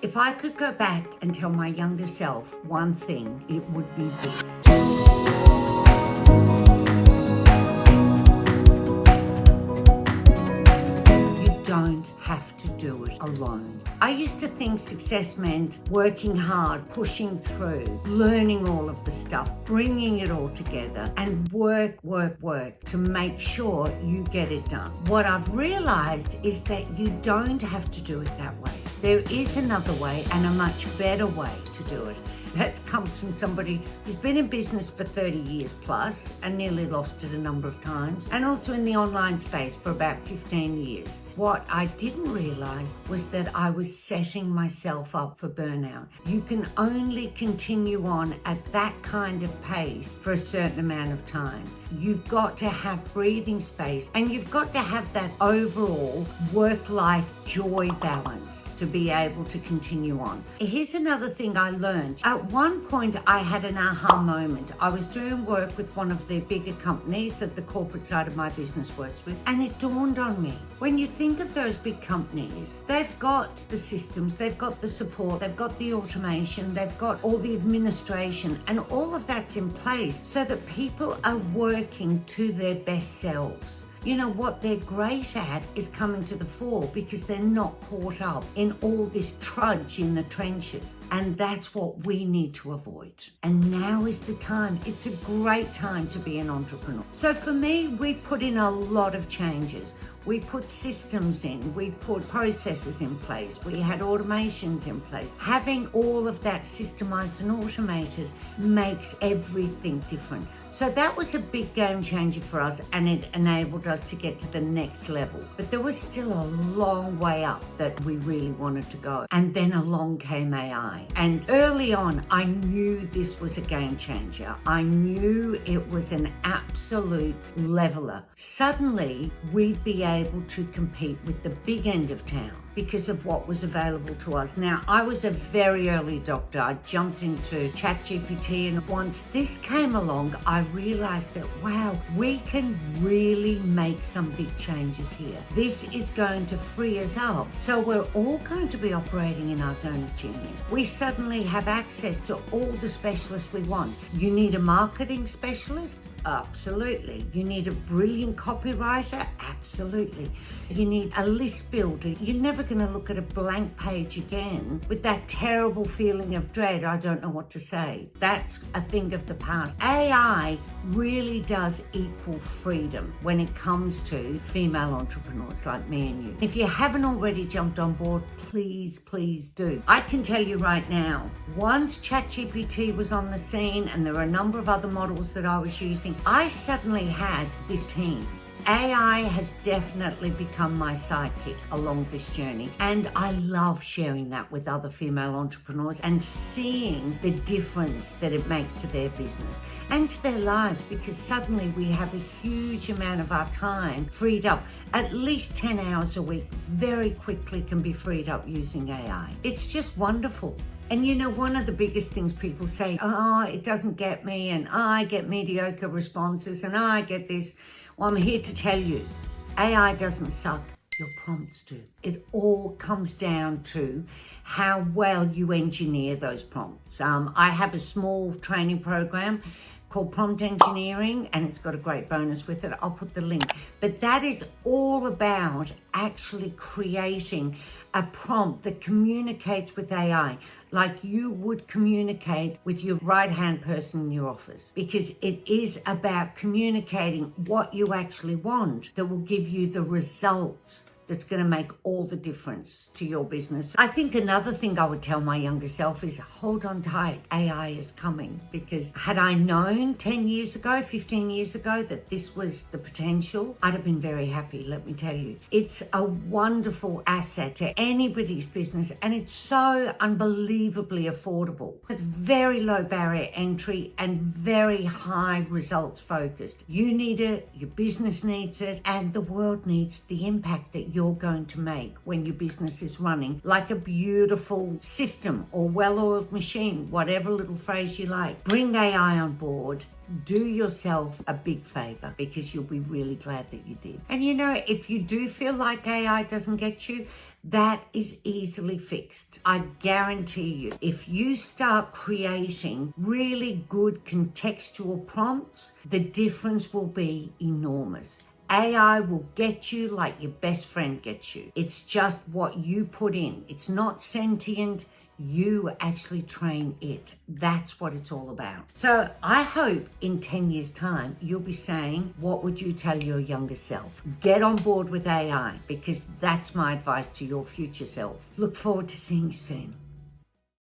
If I could go back and tell my younger self one thing, it would be this. You don't have to do it alone. I used to think success meant working hard, pushing through, learning all of the stuff, bringing it all together, and work to make sure you get it done. What I've realized is that you don't have to do it that way. There is another way, and a much better way to do it. That comes from somebody who's been in business for 30 years plus and nearly lost it a number of times, and also in the online space for about 15 years. What I didn't realize was that I was setting myself up for burnout. You can only continue on at that kind of pace for a certain amount of time. You've got to have breathing space, and you've got to have that overall work-life joy balance to be able to continue on. Here's another thing I learned. At one point, I had an aha moment. I was doing work with one of the bigger companies that the corporate side of my business works with, and it dawned on me. When you think of those big companies, they've got the systems, they've got the support, they've got the automation, they've got all the administration, and all of that's in place so that people are working to their best selves. You know, what they're great at is coming to the fore because they're not caught up in all this trudge in the trenches. And that's what we need to avoid. And now is the time. It's a great time to be an entrepreneur. So for me, we put in a lot of changes. We put systems in, we put processes in place, we had automations in place. Having all of that systemized and automated makes everything different. So that was a big game changer for us, and it enabled us to get to the next level. But there was still a long way up that we really wanted to go. And then along came AI. And early on, I knew this was a game changer. I knew it was an absolute leveler. Suddenly, we'd be able to compete with the big end of town because of what was available to us. Now, I was a very early adopter. I jumped into ChatGPT, and once this came along, I realized that, wow, we can really make some big changes here. This is going to free us up. So we're all going to be operating in our zone of genius. We suddenly have access to all the specialists we want. You need a marketing specialist? Absolutely. You need a brilliant copywriter? Absolutely. You need a list builder. You're never going to look at a blank page again with that terrible feeling of dread. I don't know what to say. That's a thing of the past. AI really does equal freedom when it comes to female entrepreneurs like me and you. If you haven't already jumped on board, please do. I can tell you right now, once ChatGPT was on the scene, and there were a number of other models that I was using, I suddenly had this team. AI has definitely become my sidekick along this journey, and I love sharing that with other female entrepreneurs and seeing the difference that it makes to their business and to their lives, because suddenly we have a huge amount of our time freed up. At least 10 hours a week very quickly can be freed up using AI. It's just wonderful. And you know, one of the biggest things people say, oh, it doesn't get me, and I get mediocre responses, and I get this. Well, I'm here to tell you, AI doesn't suck, your prompts do. It all comes down to how well you engineer those prompts. I have a small training program called Prompt Engineering, and it's got a great bonus with it. I'll put the link. But that is all about actually creating a prompt that communicates with AI like you would communicate with your right-hand person in your office, because it is about communicating what you actually want that will give you the results that's going to make all the difference to your business. I think another thing I would tell my younger self is hold on tight, AI is coming. Because had I known 10 years ago, 15 years ago that this was the potential, I'd have been very happy, let me tell you. It's a wonderful asset to anybody's business, and it's so unbelievably affordable. It's very low barrier entry and very high results focused. You need it, your business needs it, and the world needs the impact that you're going to make when your business is running like a beautiful system or well-oiled machine, whatever little phrase you like. Bring AI on board. Do yourself a big favor, because you'll be really glad that you did. And you know, if you do feel like AI doesn't get you, That is easily fixed. I guarantee you, if you start creating really good contextual prompts, the difference will be enormous. AI will get you like your best friend gets you. It's just what you put in. It's not sentient. You actually train it. That's what it's all about. So I hope in 10 years' time, you'll be saying, what would you tell your younger self? Get on board with AI, because that's my advice to your future self. Look forward to seeing you soon.